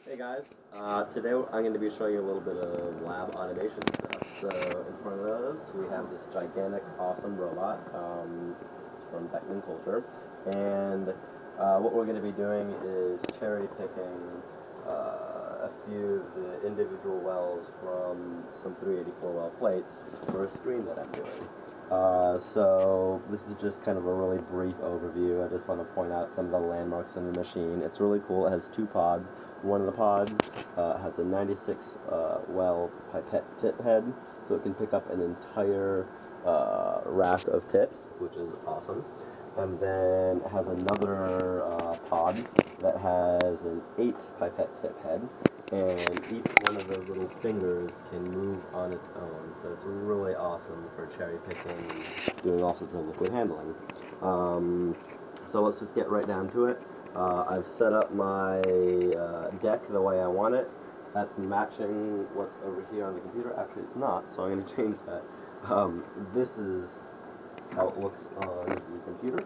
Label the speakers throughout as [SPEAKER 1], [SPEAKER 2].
[SPEAKER 1] Hey guys, today I'm going to be showing you a little bit of lab automation stuff. So in front of us we have this gigantic, awesome robot. It's from Beckman Coulter, and what we're going to be doing is cherry picking a few of the individual wells from some 384 well plates for a screen that I'm doing. So this is just kind of a really brief overview. I just want to point out some of the landmarks in the machine. It's really cool. It has two pods. One of the pods has a 96 well pipette tip head, so it can pick up an entire rack of tips, which is awesome. And then it has another pod that has an 8 pipette tip head, and each one of those little fingers can move on its own, so it's really awesome for cherry picking and doing all sorts of liquid handling. So let's just get right down to it. I've set up my deck the way I want it. That's matching what's over here on the computer. Actually, it's not, so I'm going to change that. This is how it looks on the computer.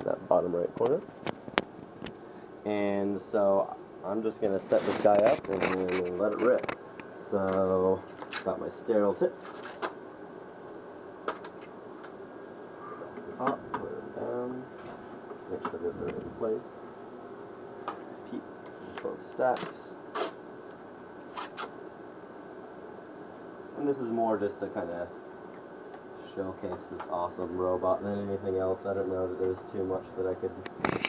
[SPEAKER 1] That bottom right corner. And so I'm just going to set this guy up and let it rip. So, got my sterile tips. Top, put them down. Make sure that they're in place. Repeat both stacks. And this is more just to kind of showcase this awesome robot than anything else. I don't know that there's too much that I could tell you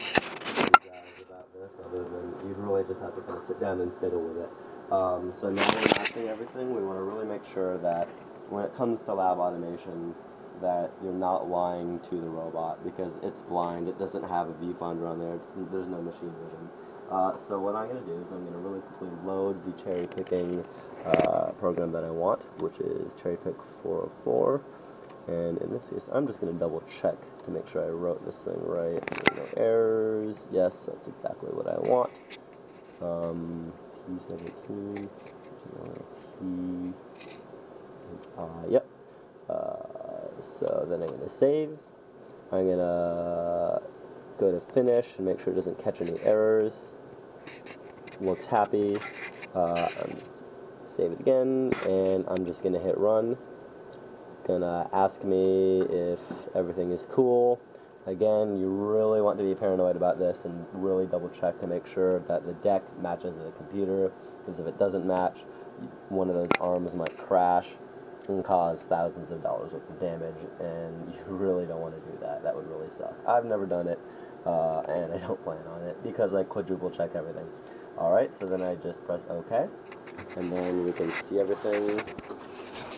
[SPEAKER 1] guys about this, other than you'd really just have to kind of sit down and fiddle with it. So now we're matching everything. We want to really make sure that when it comes to lab automation, that you're not lying to the robot, because it's blind. It doesn't have a viewfinder on there. There's no machine vision. So what I'm going to do is I'm going to really quickly load the cherry picking program that I want, which is Cherry Pick 404. And in this case, I'm just going to double check to make sure I wrote this thing right. No errors. Yes, that's exactly what I want. P17, P, yep. So then I'm going to save. I'm going to go to finish and make sure it doesn't catch any errors. Looks happy. Save it again, and I'm just going to hit run. It's going to ask me if everything is cool. Again, you really want to be paranoid about this and really double check to make sure that the deck matches the computer, because if it doesn't match, one of those arms might crash and cause thousands of dollars worth of damage, and you really don't want to do that. That would really suck. I've never done it, and I don't plan on it, because I quadruple check everything. Alright, so then I just press OK, and then we can see everything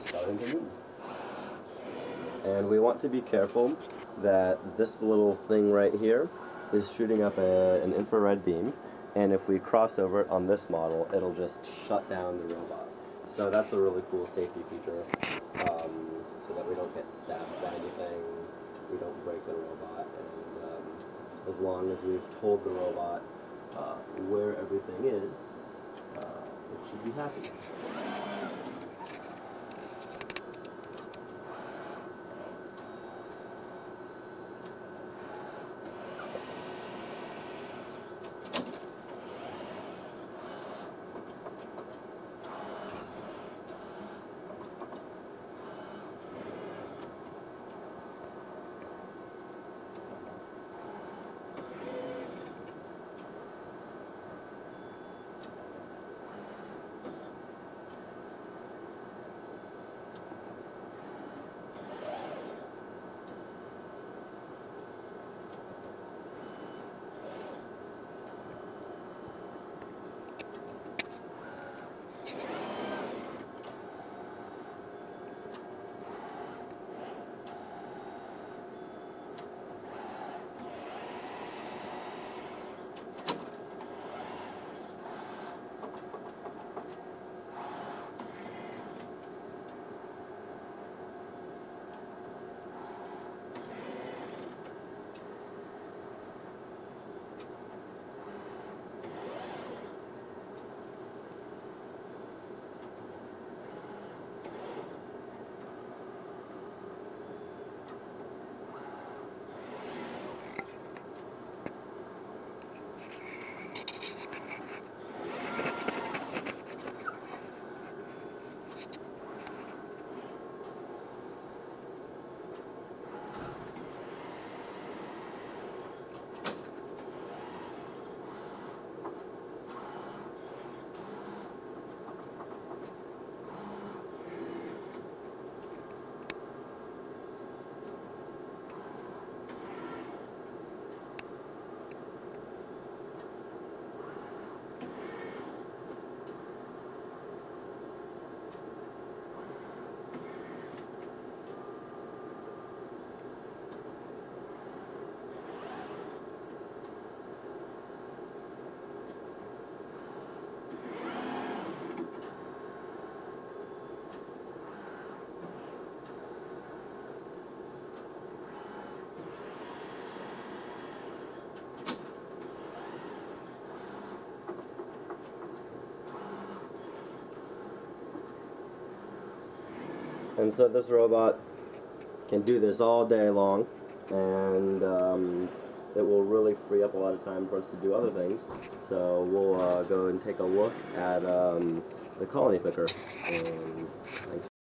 [SPEAKER 1] starting to move. And we want to be careful that this little thing right here is shooting up an infrared beam, and if we cross over it on this model, it'll just shut down the robot. So that's a really cool safety feature, so that we don't get stabbed by anything, we don't break the robot, and as long as we've told the robot where everything is, it should be happy. And so this robot can do this all day long, and it will really free up a lot of time for us to do other things. So we'll go and take a look at the colony picker. And thanks.